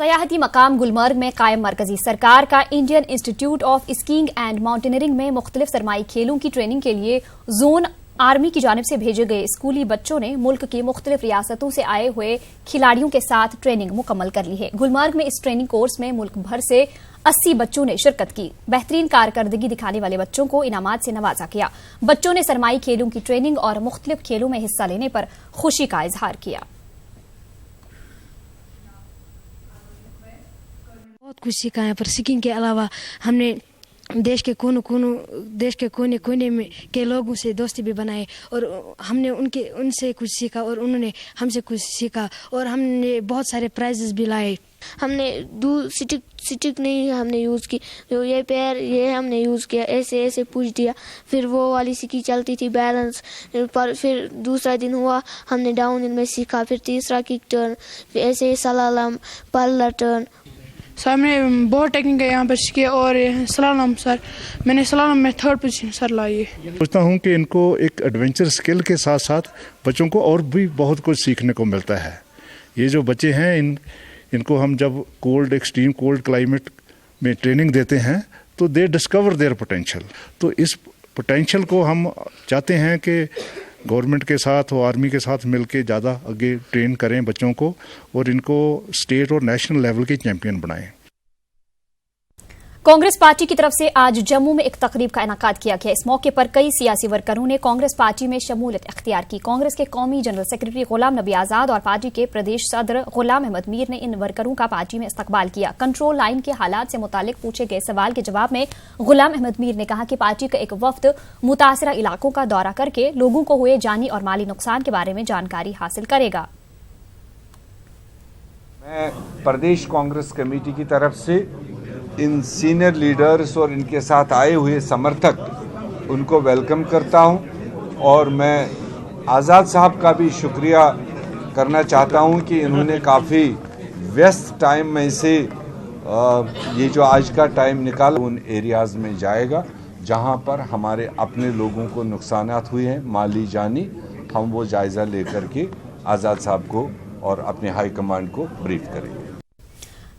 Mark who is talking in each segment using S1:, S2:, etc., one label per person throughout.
S1: सयाहती मकाम गुलमर्ग में कायम मरकजी सरकार का Indian institute of skiing and mountaineering में मुख्तलिफ सरमाई खेलों की ट्रेनिंग के लिए जोन आर्मी की जानिब से भेजे गए स्कूली बच्चों ने मुल्क की मुख्तलिफ रियासतों से आए हुए खिलाड़ियों के साथ ट्रेनिंग मुकम्मल कर ली है। गुलमर्ग में इस ट्रेनिंग कोर्स में मुल्क भर से 80 बच्चों ने शिरकत की। बेहतरीन कारकर्दगी दिखाने वाले बच्चों को इनामात से नवाजा गया। बच्चों ने सरमाई खेलों की ट्रेनिंग और मुख्तलिफ खेलों में हिस्सा लेने पर खुशी का इजहार किया।
S2: बहुत कुछ सीखा है, पर स्कीइंग के अलावा हमने देश के कोने कोने में के लोगों से दोस्ती भी बनाए और हमने उनसे कुछ सीखा और उन्होंने हमसे कुछ सीखा और हमने बहुत सारे प्राइजेस भी लाए।
S3: हमने स्टिक नहीं हमने यूज़ की, जो ये पैर ये हमने यूज़ किया, ऐसे ऐसे पूछ दिया, फिर वो वाली सिक्की चलती थी बैलेंस, पर फिर दूसरा दिन हुआ हमने डाउन हिल में सीखा, फिर तीसरा किक टर्न, फिर ऐसे सलालम पल्ला टर्न।
S4: सर मैंने बहुत टेक्निक है यहाँ पर सीखे और सलालम सर मैंने सलालम में 3rd पोजीशन सर लाई है।
S5: सोचता हूँ कि इनको एक एडवेंचर स्किल के साथ साथ बच्चों को और भी बहुत कुछ सीखने को मिलता है। ये जो बच्चे हैं इनको हम जब एक्सट्रीम कोल्ड क्लाइमेट में ट्रेनिंग देते हैं तो दे डिस्कवर देयर पोटेंशियल। तो इस पोटेंशियल को हम चाहते हैं कि गवर्नमेंट के साथ और आर्मी के साथ मिलकर ज़्यादा आगे ट्रेन करें बच्चों को और इनको स्टेट और नेशनल लेवल के चैंपियन बनाएं।
S1: कांग्रेस पार्टी की तरफ से आज जम्मू में एक तकरीब का इनेकाद किया गया। इस मौके पर कई सियासी वर्करों ने कांग्रेस पार्टी में शमूलियत इख्तियार की। कांग्रेस के कौमी जनरल सेक्रेटरी गुलाम नबी आजाद और पार्टी के प्रदेश सदर गुलाम अहमद मीर ने इन वर्करों का पार्टी में इस्तकबाल किया। कंट्रोल लाइन के हालात से मुतालिक पूछे गए सवाल के जवाब में गुलाम अहमद मीर ने कहा कि पार्टी का एक वफ्द मुतासरा इलाकों का दौरा करके लोगों को हुए जानी और माली नुकसान के बारे में जानकारी हासिल करेगा।
S6: मैं प्रदेश कांग्रेस कमेटी की तरफ से इन सीनियर लीडर्स और इनके साथ आए हुए समर्थक उनको वेलकम करता हूं और मैं आज़ाद साहब का भी शुक्रिया करना चाहता हूं कि इन्होंने काफ़ी व्यस्त टाइम में से ये जो आज का टाइम निकाला उन एरियाज़ में जाएगा जहां पर हमारे अपने लोगों को नुकसानात हुए हैं माली जानी। हम वो जायज़ा लेकर के आज़ाद साहब को और अपने हाई कमांड को ब्रीफ करेंगे।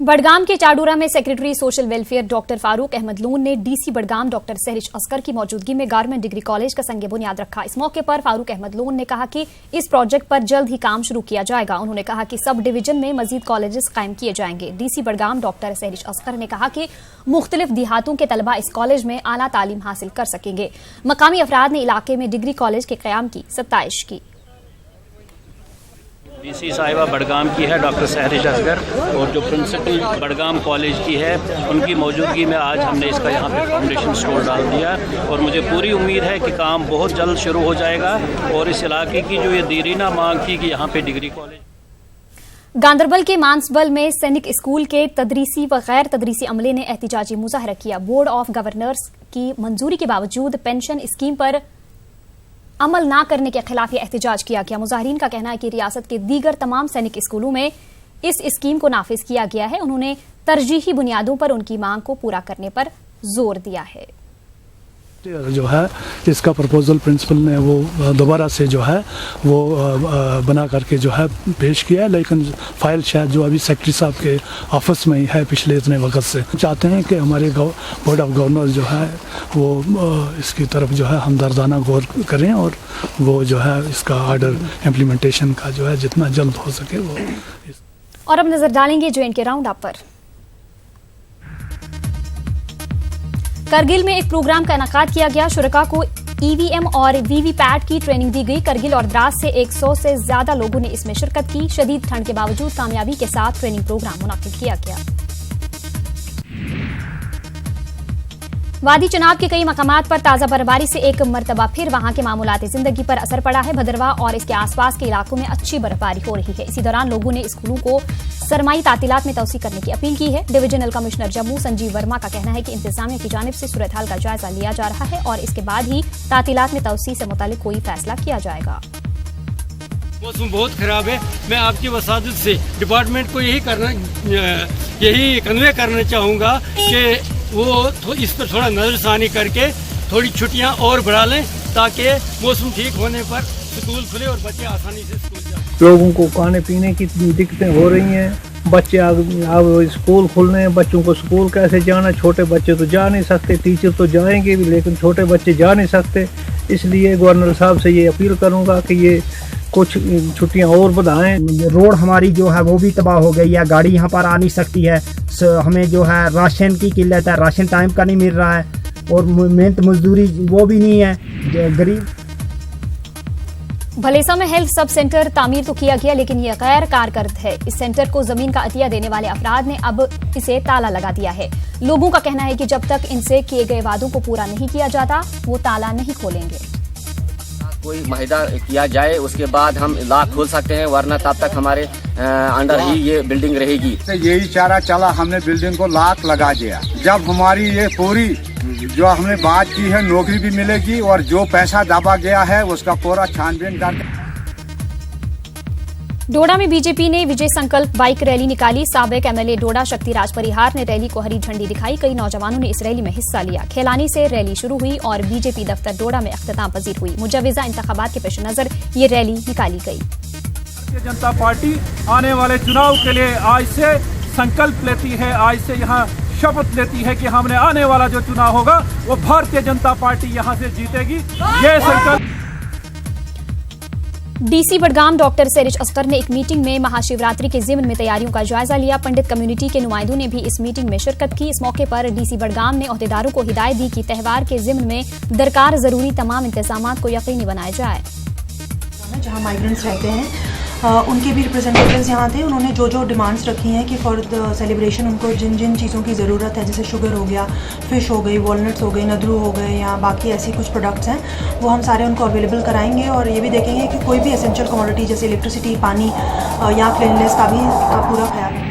S1: बडगाम के चाडूरा में secretary social welfare doctor Farooq Ahmad Loon ने डीसी बडगाम डॉक्टर सहरिश अस्कर की मौजूदगी में गवर्नमेंट डिग्री कॉलेज का संग बुनियाद रखा। इस मौके पर फारूक अहमद लून ने कहा कि इस प्रोजेक्ट पर जल्द ही काम शुरू किया जाएगा। उन्होंने कहा कि सब डिवीजन में मजीद कॉलेजेस कायम किए जाएंगे। DC Budgam doctor Sehrish Oscar ने कहा कि मुख्तलिफ देहातों के तलबा इस कॉलेज में आला तालीम हासिल कर सकेंगे। मकामी अफराद ने इलाके में डिग्री कॉलेज के क्याम की सत्ताइश की।
S7: डीसी साहिबा बडगाम की है डॉक्टर सहरिश असगर और जो प्रिंसिपल बडगाम कॉलेज की है उनकी मौजूदगी में आज हमने इसका यहाँ पे फाउंडेशन स्टोन डाल दिया और मुझे पूरी उम्मीद है कि काम बहुत जल्द शुरू हो जाएगा और इस इलाके की जो ये देरीना मांग थी कि यहाँ पे डिग्री कॉलेज।
S1: गांदरबल के मानसबल में सैनिक स्कूल के तदरीसी व गैर तदरीसी अमले ने एहतिजाजी मुजाहरा किया। बोर्ड ऑफ गवर्नर्स की मंजूरी के बावजूद पेंशन स्कीम पर अमल न करने के खिलाफ यह एहतजाज किया गया। मुजाहिरीन का कहना है कि रियासत के दीगर तमाम सैनिक स्कूलों में इस स्कीम को नाफिज किया गया है। उन्होंने तरजीही बुनियादों पर उनकी मांग को पूरा करने पर जोर दिया है।
S8: जो है इसका प्रपोजल प्रिंसिपल ने वो दोबारा से जो है वो बना करके जो है पेश किया है, लेकिन फाइल शायद जो अभी सेक्रेटरी साहब के ऑफिस में ही है पिछले इतने वक्त से। चाहते हैं कि हमारे बोर्ड ऑफ गवर्नर जो है वो इसकी तरफ जो है हमदर्दाना गौर करें और वो जो है इसका ऑर्डर इम्प्लीमेंटेशन का जो है जितना जल्द हो सके वो।
S1: और अब नजर डालेंगे JNK राउंड अप पर। करगिल में एक प्रोग्राम का इनेकाद किया गया। शुरका को EVM और VVPAT की ट्रेनिंग दी गई। करगिल और द्रास से 100 से ज्यादा लोगों ने इसमें शिरकत की। शदीद ठंड के बावजूद कामयाबी के साथ ट्रेनिंग प्रोग्राम मुनाकिद किया गया। वादी चनाब के कई मकामात पर ताजा बर्फबारी से एक मरतबा फिर वहां के मामूलाती जिंदगी पर असर पड़ा है। भदरवा और इसके आसपास के इलाकों में अच्छी बर्फबारी हो रही है। इसी दौरान लोगों ने स्कूलों को सरमाई तातीलात में तौसी करने की अपील की है। डिविजनल कमिश्नर जम्मू संजीव वर्मा का कहना है कि इंतजामिया की जानिब से सूरत हाल का जायजा लिया जा रहा है और इसके बाद ही तातीलात में तौसी से मुतालिक कोई फैसला किया जाएगा।
S9: मौसम बहुत खराब है। मैं आपकी वसादत से डिपार्टमेंट को यही कन्वे करना चाहूँगा कि वो इस पर थोड़ा नजरसानी करके थोड़ी छुट्टियां और बढ़ा लें ताकि मौसम ठीक होने पर स्कूल खुले और बच्चे आसानी से स्कूल जाएं।
S10: लोगों को खाने पीने की दिक्कतें हो रही हैं। बच्चे अब स्कूल खुलने, बच्चों को स्कूल कैसे जाना, छोटे बच्चे तो जा नहीं सकते, टीचर तो जाएंगे भी लेकिन छोटे बच्चे जा नहीं सकते। इसलिए गवर्नर साहब से ये अपील करूंगा कि ये कुछ छुट्टियां और बढ़ाएं।
S11: रोड हमारी जो है वो भी तबाह हो गई है, गाड़ी यहाँ पर आ नहीं सकती है, हमें जो है राशन की किल्लत है, राशन टाइम का नहीं मिल रहा है और मेहनत मजदूरी वो भी नहीं है। गरीब
S1: भलेसा में हेल्थ सब सेंटर तामीर तो किया गया लेकिन ये गैर कारगर है। इस सेंटर को जमीन का अतिया देने वाले अफराद ने अब इसे ताला लगा दिया है। लोगों का कहना है कि जब तक इनसे किए गए वादों को पूरा नहीं किया जाता वो ताला नहीं खोलेंगे।
S12: कोई माहिदा किया जाए उसके बाद हम लॉक खोल सकते हैं, वरना तब तक हमारे अंडर ही ये बिल्डिंग रहेगी।
S13: यही चारा चला, हमने बिल्डिंग को लॉक लगा दिया। जब हमारी ये पूरी जो हमने बात की है नौकरी भी मिलेगी और जो पैसा दबा गया है उसका पूरा छानबीन करके।
S1: डोडा में बीजेपी ने विजय संकल्प बाइक रैली निकाली। साबिक एमएलए डोडा शक्तिराज परिहार ने रैली को हरी झंडी दिखाई। कई नौजवानों ने इस रैली में हिस्सा लिया। खेलानी से रैली शुरू हुई और बीजेपी दफ्तर डोडा में अख्तिताम पजीर हुई। मुजव्विजा इंतखाबात के पेश नजर ये रैली निकाली गई।
S14: भारतीय जनता पार्टी आने वाले चुनाव के लिए आज से संकल्प लेती है, आज से यहाँ शपथ लेती है कि हमने आने वाला जो चुनाव होगा वो भारतीय जनता पार्टी यहाँ से जीतेगी। ये संकल्प।
S1: डीसी बडगाम डॉक्टर सैरिश अस्कर ने एक मीटिंग में महाशिवरात्रि के ज़िम्न में तैयारियों का जायजा लिया। पंडित कम्युनिटी के नुमाइंदों ने भी इस मीटिंग में शिरकत की। इस मौके पर डीसी बडगाम ने ओहदेदारों को हिदायत दी कि त्यौहार के ज़िम्न में दरकार जरूरी तमाम इंतजामात को यकीनी बनाया जाए।
S15: जहाँ माइग्रेंट्स रहते हैं उनके भी रिप्रेजेंटेटिव्स यहाँ थे। उन्होंने जो जो डिमांड्स रखी हैं कि फॉर द सेलिब्रेशन उनको जिन जिन चीज़ों की ज़रूरत है, जैसे शुगर हो गया, फ़िश हो गई, वॉलनट्स हो गई, नदरू हो गए या बाकी ऐसी कुछ प्रोडक्ट्स हैं, वो हम सारे उनको अवेलेबल कराएंगे। और ये भी देखेंगे कि कोई भी एसेंशियल कमोडिटी जैसे इलेक्ट्रिसिटी, पानी या क्लीननेस का भी पूरा ख्याल है।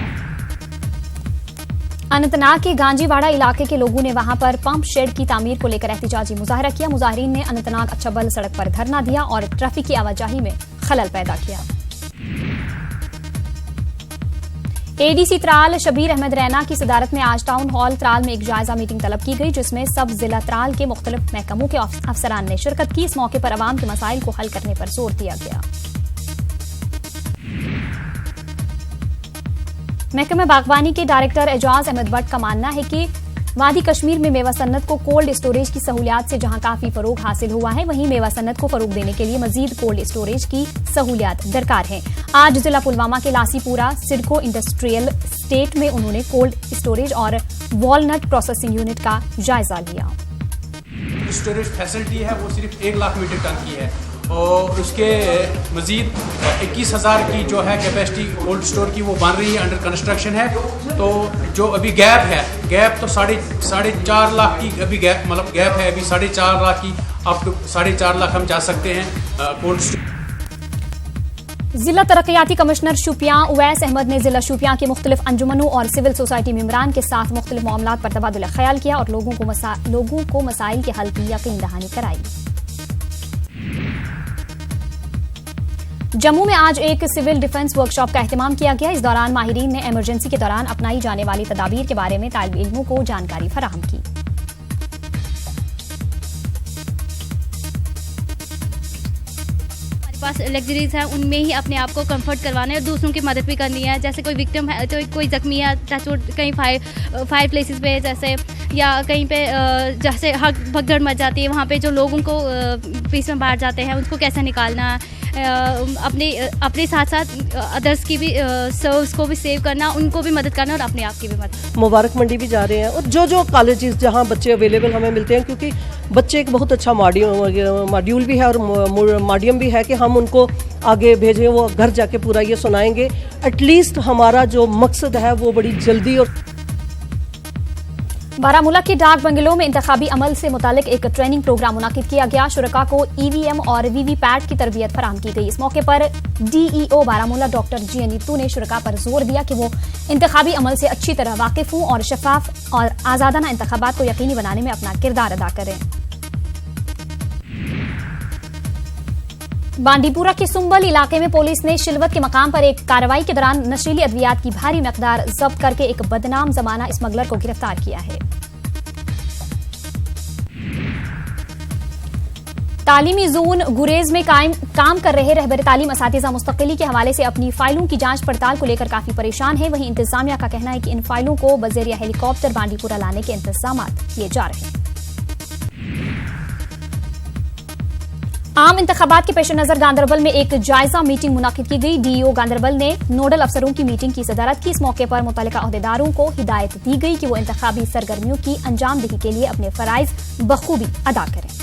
S1: अनंतनाग के गांजीवाड़ा इलाके के लोगों ने वहां पर पंप शेड की तामीर को लेकर एहतजाजी मुजाहरा किया। मुजाहिरीन ने अनंतनाग अच्छबल सड़क पर धरना दिया और ट्रैफिक की आवाजाही में खलल पैदा किया। एडीसी त्राल शबीर अहमद रैना की सदारत में आज टाउन हॉल त्राल में एक जायजा मीटिंग तलब की गई, जिसमें सब जिला त्राल के मुख्तलिफ महकमों के अफसरान ने शिरकत की। इस मौके पर अवाम के मसाइल को हल करने पर जोर दिया गया। महकमा बागवानी के डायरेक्टर एजाज अहमद भट्ट का मानना है कि वादी कश्मीर में मेवा सन्नत को कोल्ड स्टोरेज की सहूलियात से जहां काफी फरोग हासिल हुआ है, वहीं मेवा सन्नत को फरोग देने के लिए मजीद कोल्ड स्टोरेज की सहूलियात दरकार है। आज जिला पुलवामा के लासीपुरा सिडको इंडस्ट्रियल स्टेट में उन्होंने कोल्ड स्टोरेज और वॉलनट प्रोसेसिंग यूनिट का जायजा लिया।
S16: स्टोरेज फैसिलिटी है वो सिर्फ 1 लाख मीट्रिक टन की है और उसके मजीद 21,000 की जो है कैपेसिटी कोल्ड स्टोर की वो बन रही है, अंडर कंस्ट्रक्शन है। तो जो अभी गैप है, गैप तो साढ़े 4 लाख की अभी गैप है अभी 4.5 लाख की, अब तो 4.5 लाख हम जा सकते हैं कोल्ड स्टोर।
S1: जिला तरक्याती कमिश्नर शोपियां उवैस अहमद ने जिला शोपियां के मुख्तलिफ अंजुमनों और सिविल सोसाइटी मेंबरान के साथ मुख्तलिफ मामलात पर तबादुल ख्याल किया और लोगों को मसाइल के हल की यकीन दहानी कराई। जम्मू में आज एक सिविल डिफेंस वर्कशॉप का एहतमाम किया गया। इस दौरान माहिरीन ने इमरजेंसी के दौरान अपनाई जाने वाली तदाबीर के बारे में तालिब इल्मों को जानकारी फराहम की।
S17: पास लग्जरीज है उनमें ही अपने आप को कंफर्ट करवाना है और दूसरों की मदद भी करनी है। जैसे कोई विक्टिम है तो कोई जख्मी है, कहीं फायर प्लेसेस पे जैसे या कहीं पे जैसे भगदड़ मच जाती है, वहाँ पे जो लोगों को पीस में बाहर जाते हैं उनको कैसे निकालना है, अपने साथ साथ अदर्स की भी सर्व्स को भी सेव करना, उनको भी मदद करना और अपने आप की भी मदद।
S18: मुबारक मंडी भी जा रहे हैं और जो कॉलेजेस जहाँ बच्चे अवेलेबल हमें मिलते हैं, क्योंकि बच्चे एक बहुत अच्छा मॉड्यूल भी है और मॉडियम भी है कि हम उनको आगे भेजें, वो घर जाके पूरा ये सुनाएंगे। एटलीस्ट हमारा जो मकसद है वो बड़ी जल्दी। और
S1: बारामूला के डाक बंगलों में इंतखाबी अमल से मुतालिक एक ट्रेनिंग प्रोग्राम मुनाकिद किया गया। शुरका को ईवीएम और वीवीपैट की तरबियत फराहम की गई। इस मौके पर डीईओ बारामूला डॉक्टर जी नीतू ने शुरका पर जोर दिया कि वो इंतखाबी अमल से अच्छी तरह वाकिफ हों और शफाफ और आजादाना इंतखाबात को यकीनी बनाने में अपना किरदार अदा करें। बांडीपुरा के सुंबल इलाके में पुलिस ने शिलवत के मकाम पर एक कार्रवाई के दौरान नशीली अद्वियात की भारी मकदार जब्त करके एक बदनाम जमाना स्मगलर को गिरफ्तार किया है। तालीमी जोन गुरेज में काम कर रहे रहबर तालीम असातिज़ा मुस्तकिली के हवाले से अपनी फाइलों की जांच पड़ताल को लेकर काफी परेशान है। वहीं इंतजामिया का कहना है कि इन फाइलों को बज़रिया हेलीकॉप्टर बांडीपुरा लाने के इंतजाम किए जा रहे हैं। आम इंतखाबात के पेश नजर गांधरबल में एक जायजा मीटिंग मुनाकिद की गई। डीईओ गांधरबल ने नोडल अफसरों की मीटिंग की सदारत की। इस मौके पर मुतल्लिका अहदेदारों को हिदायत दी गई कि वो इंतखाबी सरगर्मियों की अंजामदही के लिए अपने फराइज बखूबी अदा करें।